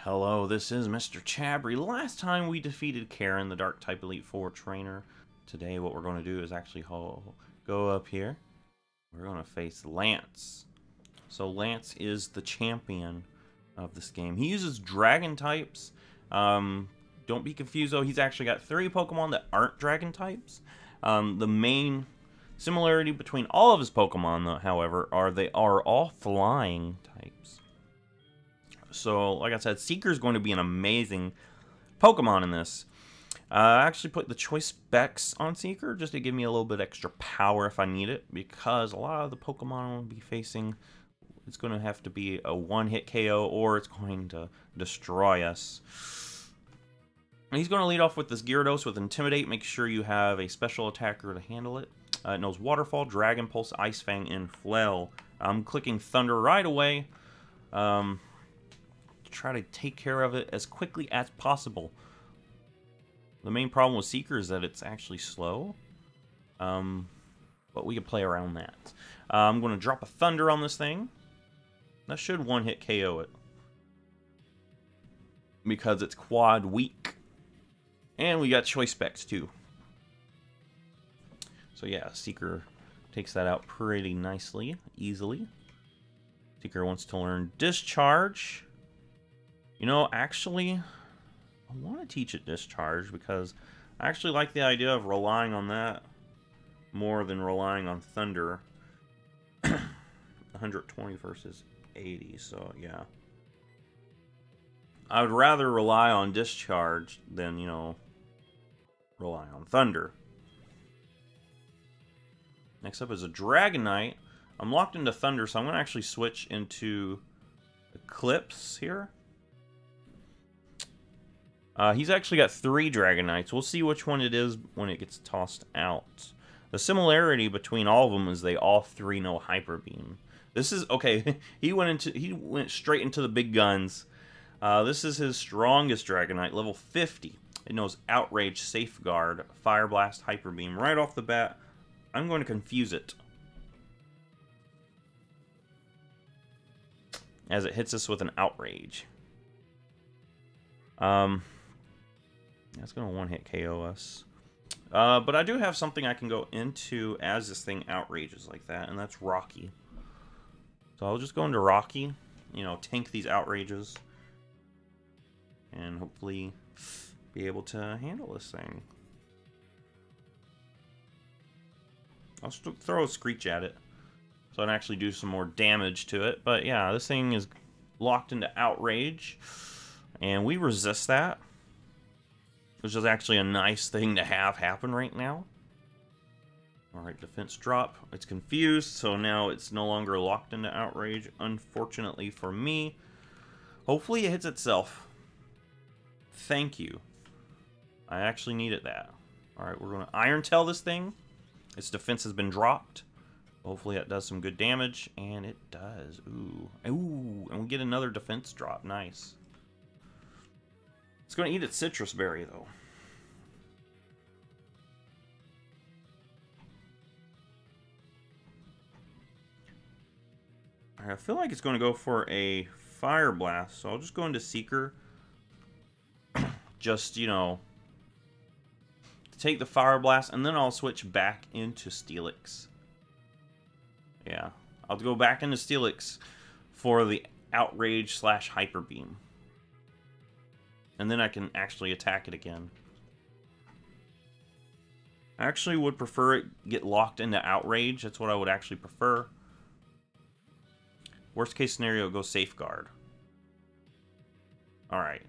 Hello, this is MrChabry. Last time we defeated Karen, the Dark type Elite 4 trainer. Today what we're going to do is actually go up here. We're going to face Lance. So Lance is the champion of this game. He uses dragon types. Don't be confused though, he's actually got 3 Pokemon that aren't dragon types. The main similarity between all of his Pokemon, though, however, are they are all flying types. So, like I said, Seeker is going to be an amazing Pokemon in this. I actually put the choice specs on Seeker just to give me a little bit extra power if I need it, because a lot of the Pokemon I'll be facing, it's going to have to be a one-hit KO or it's going to destroy us. And he's going to lead off with this Gyarados with Intimidate. Make sure you have a special attacker to handle it. It knows Waterfall, Dragon Pulse, Ice Fang, and Flail. I'm clicking Thunder right away. Try to take care of it as quickly as possible. The main problem with Seeker is that it's actually slow. But we can play around that. I'm going to drop a Thunder on this thing. That should one-hit KO it, because it's quad weak. And we got choice specs too. So yeah, Seeker takes that out pretty nicely, easily. Seeker wants to learn Discharge. You know, actually, I want to teach it Discharge because I actually like the idea of relying on that more than relying on Thunder. 120 versus 80, so yeah. I would rather rely on Discharge than, you know, rely on Thunder. Next up is a Dragonite. I'm locked into Thunder, so I'm going to actually switch into Eclipse here. He's actually got 3 Dragonites. We'll see which one it is when it gets tossed out. The similarity between all of them is they all 3 know Hyper Beam. This is okay. he went straight into the big guns. This is his strongest Dragonite, level 50. It knows Outrage, Safeguard, Fire Blast, Hyper Beam. Right off the bat, I'm going to confuse it, as it hits us with an Outrage. That's going to one-hit KO us. But I do have something I can go into as this thing outrages like that, and that's Rocky. So I'll just go into Rocky, you know, tank these outrages, and hopefully be able to handle this thing. I'll throw a Screech at it, so I can actually do some more damage to it. But yeah, this thing is locked into Outrage, and we resist that, which is actually a nice thing to have happen right now. Alright, defense drop. It's confused, so now it's no longer locked into Outrage, unfortunately for me. Hopefully it hits itself. Thank you. I actually needed that. Alright, we're going to Iron Tail this thing. Its defense has been dropped. Hopefully that does some good damage, and it does. Ooh. Ooh, and we get another defense drop. Nice. It's going to eat its Citrus Berry, though. I feel like it's going to go for a Fire Blast, so I'll just go into Seeker. Just, you know, take the Fire Blast, and then I'll switch back into Steelix. Yeah, I'll go back into Steelix for the Outrage / Hyper Beam. And then I can actually attack it again. I actually would prefer it get locked into Outrage. That's what I would actually prefer. Worst case scenario, go Safeguard. Alright.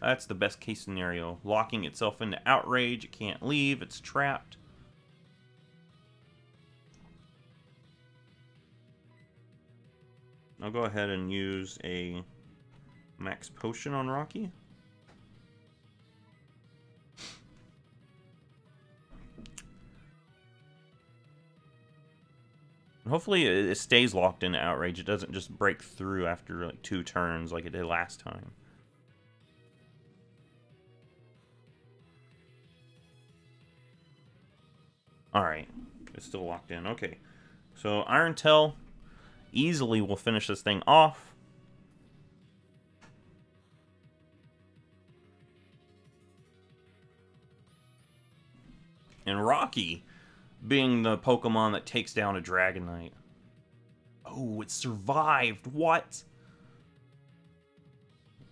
That's the best case scenario. Locking itself into Outrage. It can't leave. It's trapped. I'll go ahead and use a Max Potion on Rocky. Hopefully it stays locked into Outrage. It doesn't just break through after like 2 turns like it did last time. Alright. It's still locked in. Okay. So Iron Tail easily will finish this thing off. And Rocky being the Pokemon that takes down a Dragonite. Oh, it survived. What?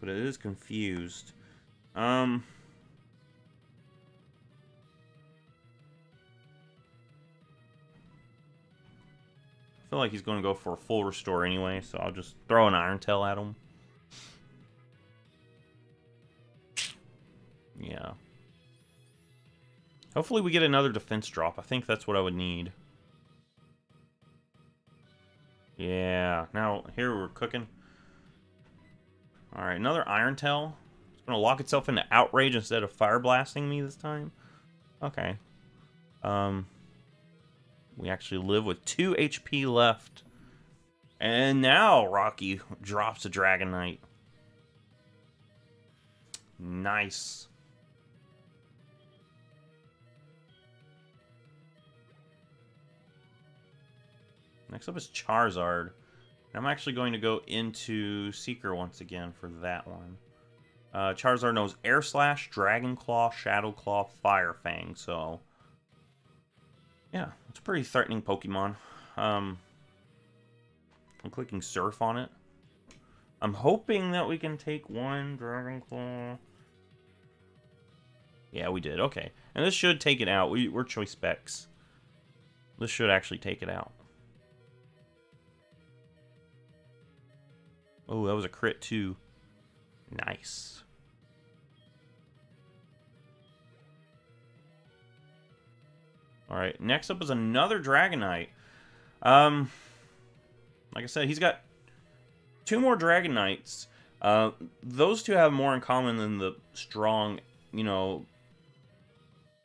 But it is confused. I feel like he's going to go for a full restore anyway, so I'll just throw an Iron Tail at him. Yeah. Hopefully we get another defense drop. I think that's what I would need. Yeah. Now, here we're cooking. Alright, another Iron Tail. It's going to lock itself into Outrage instead of Fire Blasting me this time. Okay. We actually live with 2 HP left. And now Rocky drops a Dragonite. Nice. Next up is Charizard. I'm actually going to go into Seeker once again for that one. Charizard knows Air Slash, Dragon Claw, Shadow Claw, Fire Fang, so... yeah, it's a pretty threatening Pokemon. I'm clicking Surf on it. I'm hoping that we can take one Dragon Claw. Yeah, we did. Okay. And this should take it out. We're Choice Specs. This should actually take it out. Oh, that was a crit too. Nice. Alright, next up is another Dragonite. Like I said, he's got 2 more Dragonites. Those 2 have more in common than the strong, you know,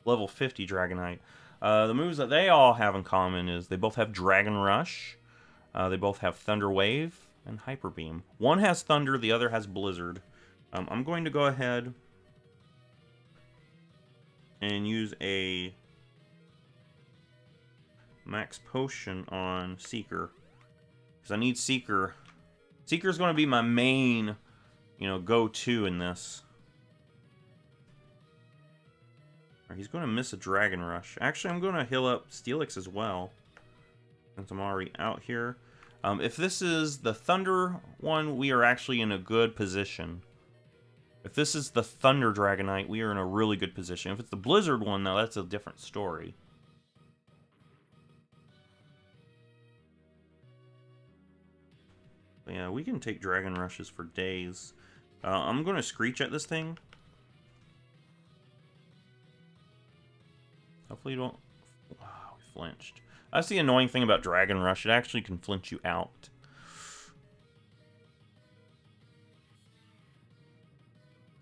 level 50 Dragonite. The moves that they all have in common is they both have Dragon Rush, they both have Thunder Wave, and Hyper Beam. One has Thunder, the other has Blizzard. I'm going to go ahead and use a Max Potion on Seeker. Because I need Seeker. Seeker's going to be my main, you know, go-to in this. Or he's going to miss a Dragon Rush. Actually, I'm going to heal up Steelix as well, since I'm already out here. If this is the Thunder one, we are actually in a good position. If this is the Thunder Dragonite, we are in a really good position. If it's the Blizzard one, though, that's a different story. But yeah, we can take Dragon Rushes for days. I'm going to Screech at this thing. Hopefully you don't... wow, we flinched. That's the annoying thing about Dragon Rush. It actually can flinch you out.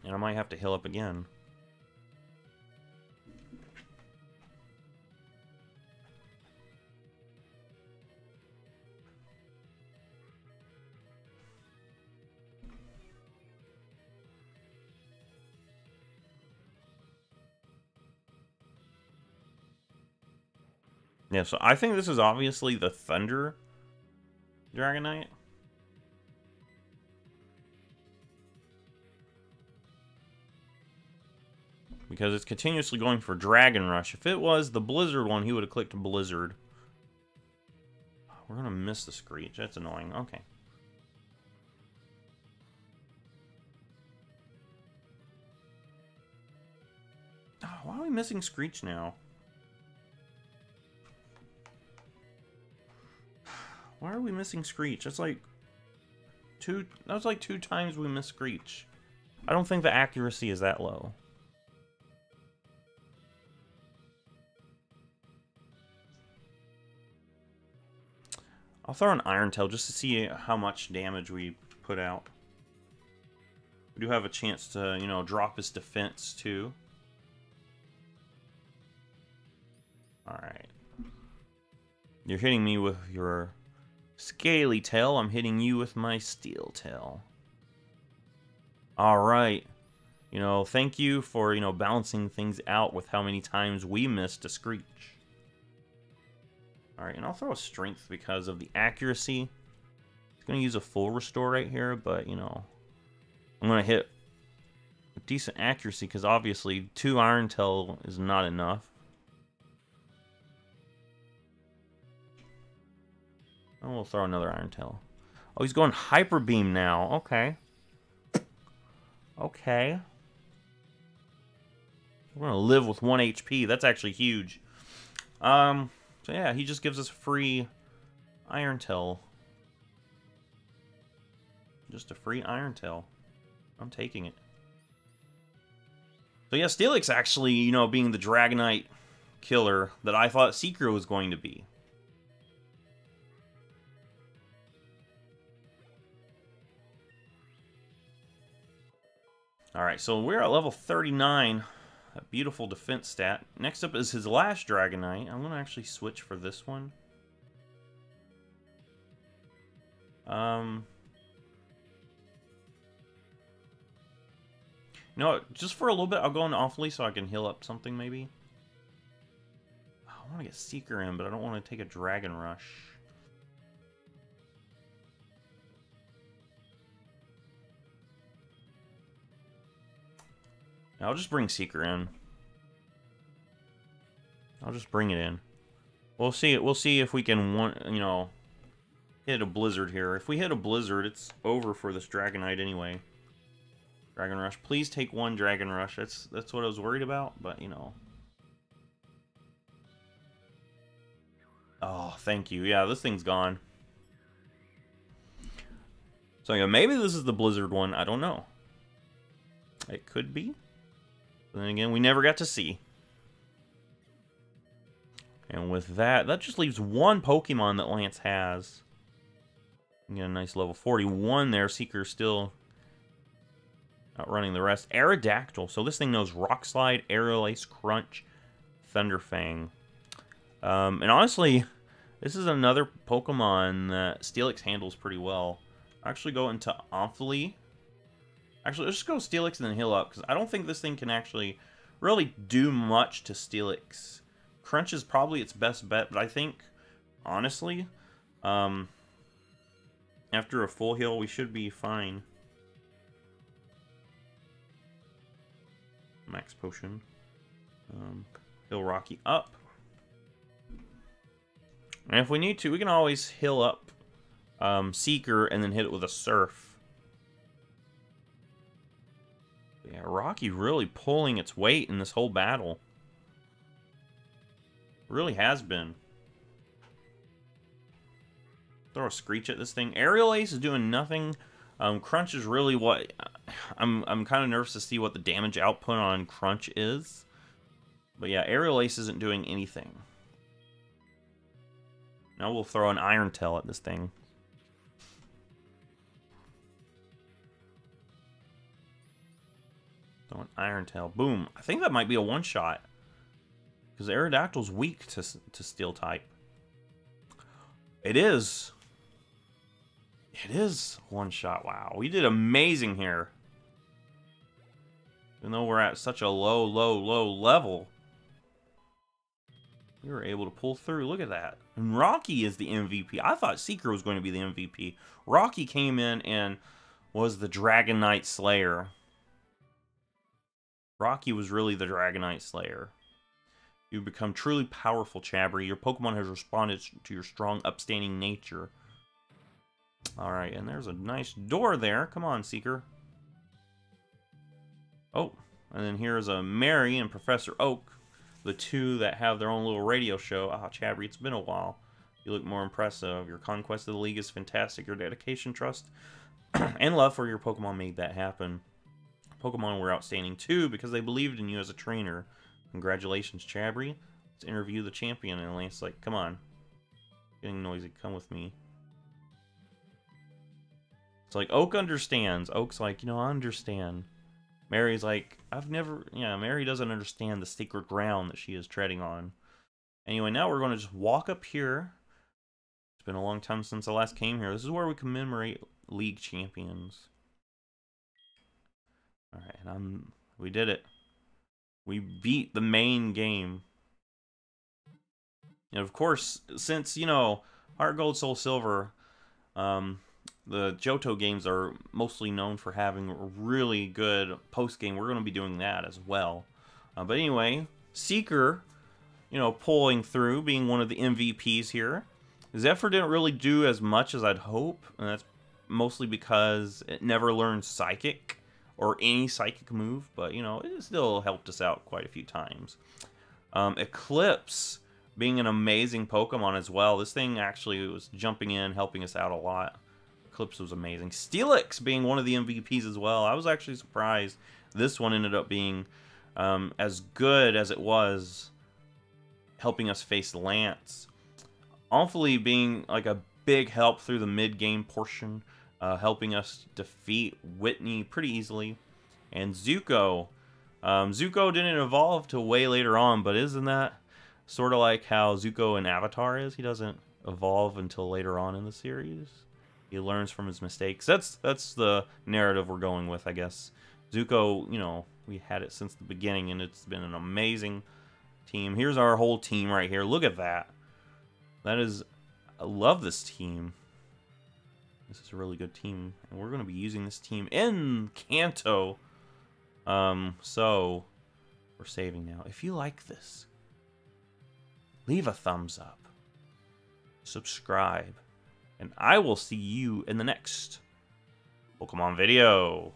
And I might have to heal up again. Yeah, so I think this is obviously the Thunder Dragonite. Because it's continuously going for Dragon Rush. If it was the Blizzard one, he would have clicked Blizzard. We're going to miss the Screech. That's annoying. Okay. Oh, why are we missing Screech now? Why are we missing Screech? That's like two times we missed Screech. I don't think the accuracy is that low. I'll throw an Iron Tail just to see how much damage we put out. We do have a chance to, you know, drop his defense too. Alright. You're hitting me with your Scaly Tail. I'm hitting you with my Steel Tail. Alright. You know, thank you for, you know, balancing things out with how many times we missed a Screech. Alright, and I'll throw a Strength because of the accuracy. It's going to use a full restore right here, but, you know, I'm going to hit with decent accuracy because obviously 2 Iron Tail is not enough. And we'll throw another Iron Tail. Oh, he's going Hyper Beam now. Okay. Okay. We're going to live with 1 HP. That's actually huge. So yeah, he just gives us a free Iron Tail. Just a free Iron Tail. I'm taking it. So yeah, Steelix actually, you know, being the Dragonite killer that I thought Seeker was going to be. Alright, so we're at level 39. A beautiful defense stat. Next up is his last Dragonite. I'm going to actually switch for this one. You know what? Just for a little bit, I'll go into Awfully so I can heal up something, maybe. I want to get Seeker in, but I don't want to take a Dragon Rush. I'll just bring Seeker in. I'll just bring it in. We'll see. We'll see if we can, you know, hit a Blizzard here. If we hit a Blizzard, it's over for this Dragonite anyway. Dragon Rush. Please take one Dragon Rush. That's what I was worried about, but you know. Oh, thank you. Yeah, this thing's gone. So yeah, maybe this is the Blizzard one. I don't know. It could be. But then again, we never got to see. And with that, that just leaves one Pokemon that Lance has. You get a nice level 41 there. Seeker still outrunning the rest. Aerodactyl. So this thing knows Rock Slide, Aerial Ace, Crunch, Thunder Fang. And honestly, this is another Pokemon that Steelix handles pretty well. I'll actually go into Omphily. Actually, let's just go Steelix and then heal up, because I don't think this thing can actually really do much to Steelix. Crunch is probably its best bet, but I think, honestly, after a full heal, we should be fine. Max Potion. Heal Rocky up. And if we need to, we can always heal up Seeker and then hit it with a Surf. Yeah, Rocky really pulling its weight in this whole battle. Really has been. Throw a Screech at this thing. Aerial Ace is doing nothing. Crunch is really what... I'm kind of nervous to see what the damage output on Crunch is. But yeah, Aerial Ace isn't doing anything. Now we'll throw an Iron Tail at this thing. Throw an Iron Tail. Boom. I think that might be a one-shot. Because Aerodactyl's weak to Steel type. It is. It is one shot. Wow. We did amazing here. Even though we're at such a low level. We were able to pull through. Look at that. And Rocky is the MVP. I thought Seeker was going to be the MVP. Rocky came in and was the Dragonite Slayer. Rocky was really the Dragonite Slayer. You become truly powerful, Chabry. Your Pokemon has responded to your strong, upstanding nature. Alright, and there's a nice door there. Come on, Seeker. Oh, and then here's a Mary and Professor Oak. The two that have their own little radio show. Ah, Chabry, it's been a while. You look more impressive. Your conquest of the League is fantastic. Your dedication, trust, and love for your Pokemon made that happen. Pokemon were outstanding too because they believed in you as a trainer. Congratulations, Chabry. Let's interview the champion. And Lance's like, come on. Getting noisy. Come with me. It's like, Oak understands. Oak's like, you know, I understand. Mary's like, Mary doesn't understand the sacred ground that she is treading on. Anyway, now we're going to just walk up here. It's been a long time since I last came here. This is where we commemorate League champions. Alright, and we did it. We beat the main game. And of course, since, you know, Heart Gold, Soul Silver, the Johto games are mostly known for having a really good post-game. We're going to be doing that as well. But anyway, Seeker, you know, pulling through, being one of the MVPs here. Zephyr didn't really do as much as I'd hope, and that's mostly because it never learned Psychic or any Psychic move, but, you know, it still helped us out quite a few times. Eclipse being an amazing Pokemon as well. This thing actually was jumping in, helping us out a lot. Eclipse was amazing. Steelix being one of the MVPs as well. I was actually surprised this one ended up being as good as it was, helping us face Lance. Hopefully being like a big help through the mid-game portion, helping us defeat Whitney pretty easily. And Zuko. Zuko didn't evolve till way later on, but isn't that sort of like how Zuko in Avatar is? He doesn't evolve until later on in the series. He learns from his mistakes. That's the narrative we're going with, I guess. Zuko, you know, we had it since the beginning, and it's been an amazing team. Here's our whole team right here. Look at that. That is... I love this team. This is a really good team. And we're going to be using this team in Kanto. So, we're saving now. If you like this, leave a thumbs up. Subscribe. And I will see you in the next Pokemon video.